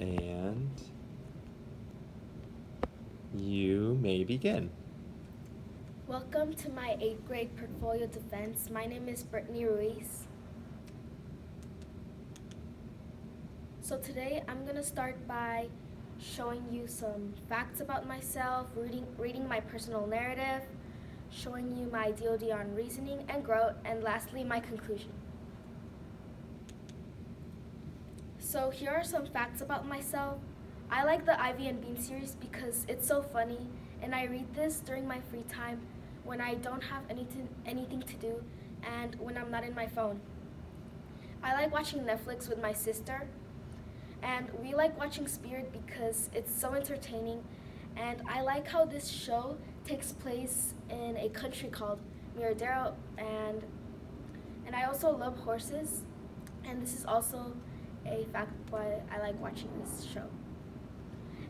And you may begin. Welcome to my 8th grade portfolio defense. My name is Britany Ruiz. So today I'm going to start by showing you some facts about myself, reading my personal narrative, showing you my DOD on reasoning and growth, and lastly my conclusion. So here are some facts about myself. I like the Ivy and Bean series because it's so funny, and I read this during my free time when I don't have anything to do and when I'm not in my phone. I like watching Netflix with my sister, and we like watching Spirit because it's so entertaining, and I like how this show takes place in a country called Miradero, and I also love horses, and this is also a fact why I like watching this show.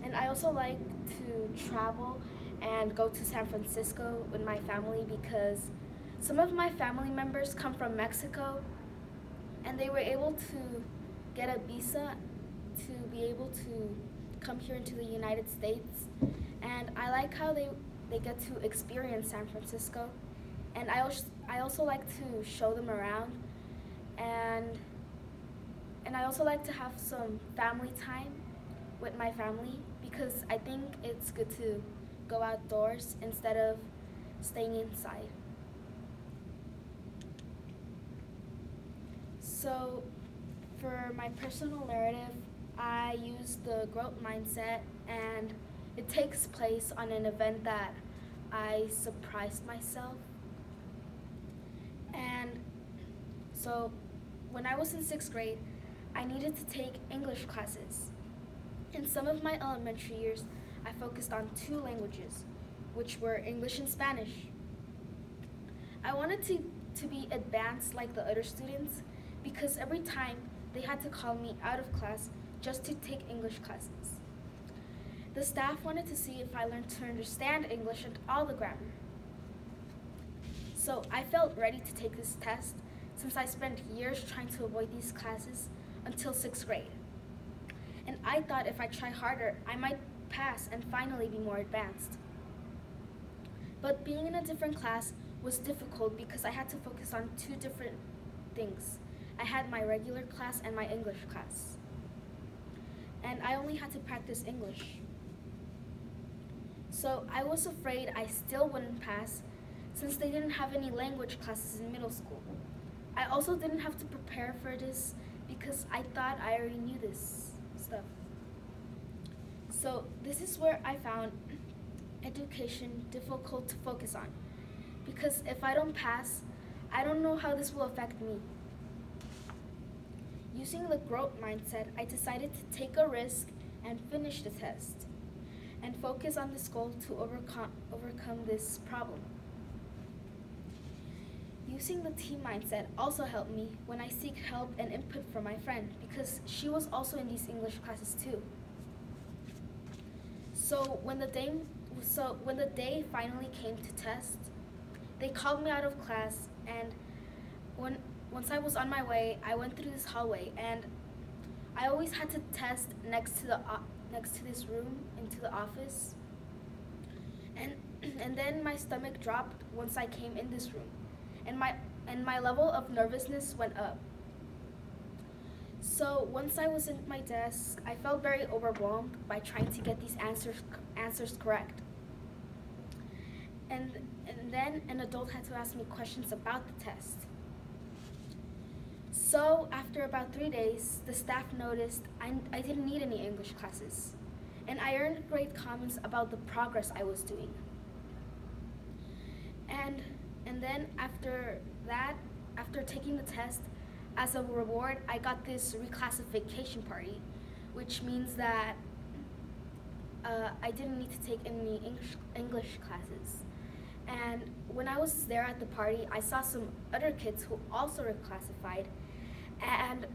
And I also like to travel and go to San Francisco with my family because some of my family members come from Mexico and they were able to get a visa to be able to come here into the United States. And I like how they get to experience San Francisco. And I also like to show them around. And I also like to have some family time with my family because I think it's good to go outdoors instead of staying inside. So, for my personal narrative, I use the growth mindset, and it takes place on an event that I surprised myself. And so, when I was in 6th grade, I needed to take English classes. In some of my elementary years, I focused on 2 languages, which were English and Spanish. I wanted to be advanced like the other students because every time they had to call me out of class just to take English classes. The staff wanted to see if I learned to understand English and all the grammar. So I felt ready to take this test since I spent years trying to avoid these classes until 6th grade. And I thought if I try harder, I might pass and finally be more advanced. But being in a different class was difficult because I had to focus on 2 different things. I had my regular class and my English class. And I only had to practice English. So I was afraid I still wouldn't pass since they didn't have any language classes in middle school. I also didn't have to prepare for this because I thought I already knew this stuff. So this is where I found education difficult to focus on because if I don't pass, I don't know how this will affect me. Using the growth mindset, I decided to take a risk and finish the test and focus on this goal to overcome this problem. Using the team mindset also helped me when I seek help and input from my friend because she was also in these English classes too. So when the day finally came to test, they called me out of class, and once I was on my way, I went through this hallway, and I always had to test next to this room into the office. And and then my stomach dropped once I came in this room, and my level of nervousness went up. So once I was at my desk, I felt very overwhelmed by trying to get these answers correct. And then an adult had to ask me questions about the test. So after about 3 days, the staff noticed I didn't need any English classes, and I earned great comments about the progress I was doing. And then after taking the test, as a reward, I got this reclassification party, which means that I didn't need to take any English classes. And when I was there at the party, I saw some other kids who also were classified, and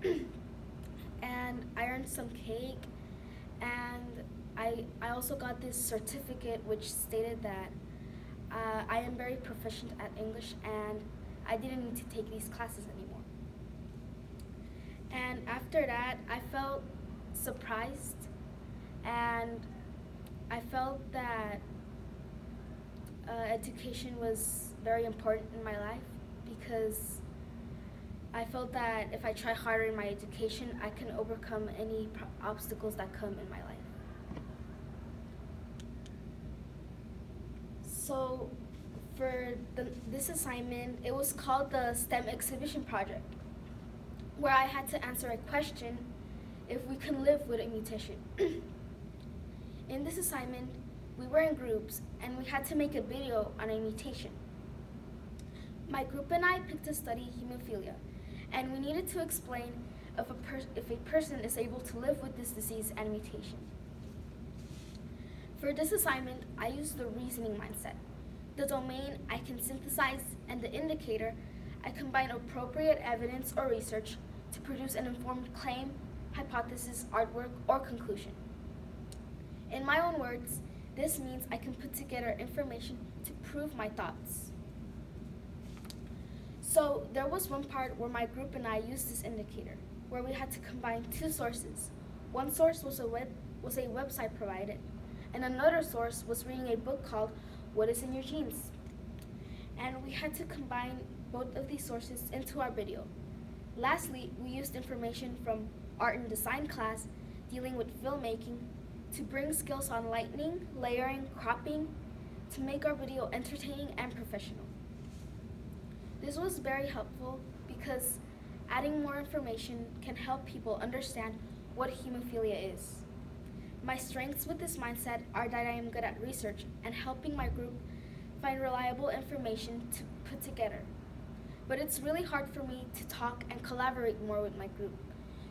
and I earned some cake, and I also got this certificate which stated that I am very proficient at English and I didn't need to take these classes anymore. And after that, I felt surprised, and I felt that education was very important in my life because I felt that if I try harder in my education, I can overcome any obstacles that come in my life. So, for this assignment, it was called the STEM exhibition project, where I had to answer a question if we can live with a mutation. In this assignment, we were in groups and we had to make a video on a mutation. My group and I picked to study hemophilia, and we needed to explain if a person is able to live with this disease and mutation. For this assignment, I used the reasoning mindset. The domain I can synthesize, and the indicator I combine appropriate evidence or research to produce an informed claim, hypothesis, artwork, or conclusion. In my own words, this means I can put together information to prove my thoughts. So there was one part where my group and I used this indicator, where we had to combine two sources. One source was a website provided, and another source was reading a book called What is in Your Genes? And we had to combine both of these sources into our video. Lastly, we used information from art and design class dealing with filmmaking to bring skills on lighting, layering, cropping, to make our video entertaining and professional. This was very helpful because adding more information can help people understand what hemophilia is. My strengths with this mindset are that I am good at research and helping my group find reliable information to put together. But it's really hard for me to talk and collaborate more with my group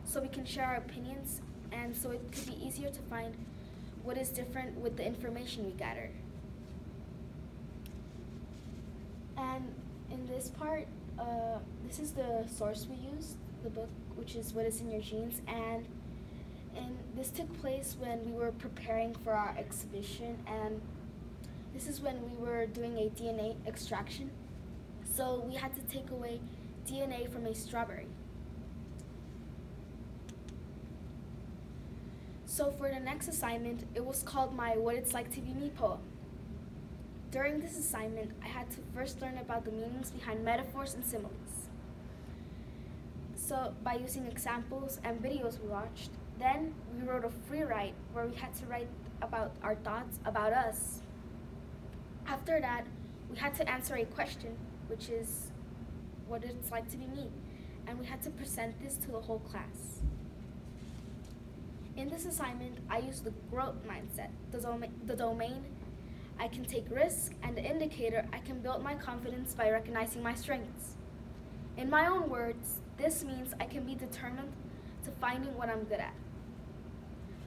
so we can share our opinions and so it could be easier to find what is different with the information we gather. And in this part, this is the source we used, the book, which is What is in Your Genes, and this took place when we were preparing for our exhibition, and this is when we were doing a DNA extraction. So we had to take away DNA from a strawberry. So for the next assignment, it was called my What It's Like to Be Me poem. During this assignment, I had to first learn about the meanings behind metaphors and similes. So by using examples and videos we watched, then we wrote a free write where we had to write about our thoughts about us. After that, we had to answer a question, which is what it's like to be me, and we had to present this to the whole class. In this assignment, I used the growth mindset, the domain I can take risks, and the indicator I can build my confidence by recognizing my strengths. In my own words, this means I can be determined to finding what I'm good at.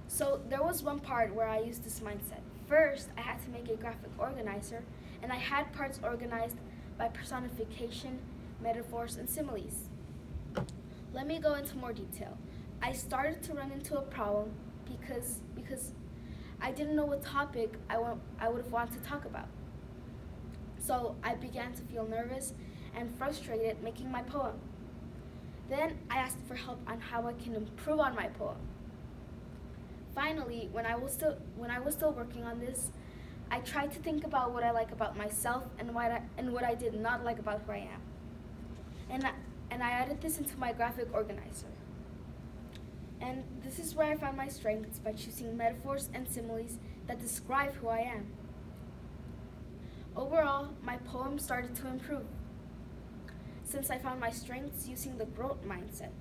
So there was one part where I used this mindset. First, I had to make a graphic organizer, and I had parts organized by personification, metaphors, and similes. Let me go into more detail. I started to run into a problem because I didn't know what topic I would have wanted to talk about. So I began to feel nervous and frustrated making my poem. Then I asked for help on how I can improve on my poem. Finally, when I was still working on this, I tried to think about what I like about myself and what I did not like about who I am. And I added this into my graphic organizer. And this is where I found my strengths by choosing metaphors and similes that describe who I am. Overall, my poem started to improve since I found my strengths using the growth mindset.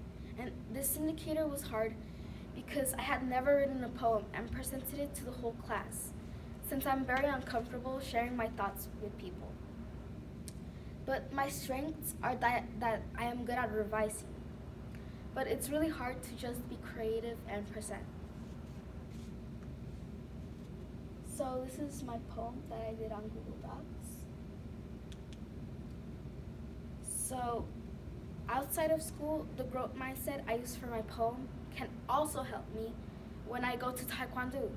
And this indicator was hard because I had never written a poem and presented it to the whole class, since I'm very uncomfortable sharing my thoughts with people. But my strengths are that I am good at revising. But it's really hard to just be creative and present. So this is my poem that I did on Google Docs. So outside of school, the growth mindset I use for my poem can also help me when I go to Taekwondo.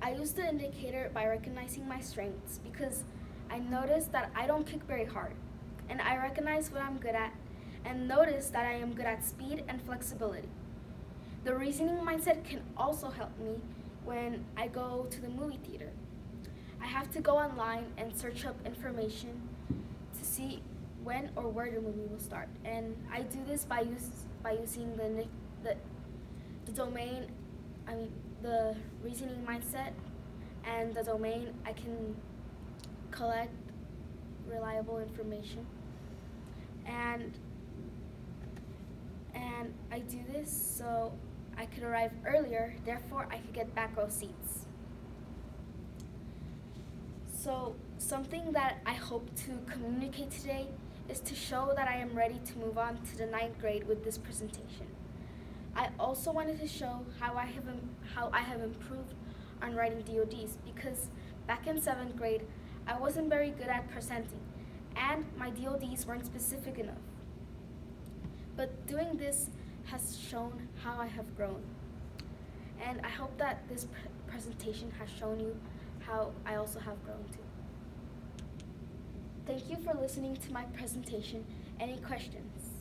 I use the indicator by recognizing my strengths because I noticed that I don't kick very hard, and I recognize what I'm good at and notice that I am good at speed and flexibility. The reasoning mindset can also help me when I go to the movie theater. I have to go online and search up information to see when or where the movie will start. And I do this by using the domain, the reasoning mindset, and the domain. I can collect reliable information, and I do this so I could arrive earlier. Therefore, I could get back row seats. So something that I hope to communicate today is to show that I am ready to move on to the 9th grade with this presentation. I also wanted to show how I have improved on writing DODs, because back in 7th grade, I wasn't very good at presenting, and my DODs weren't specific enough. But doing this has shown how I have grown. And I hope that this presentation has shown you how I also have grown too. Thank you for listening to my presentation. Any questions?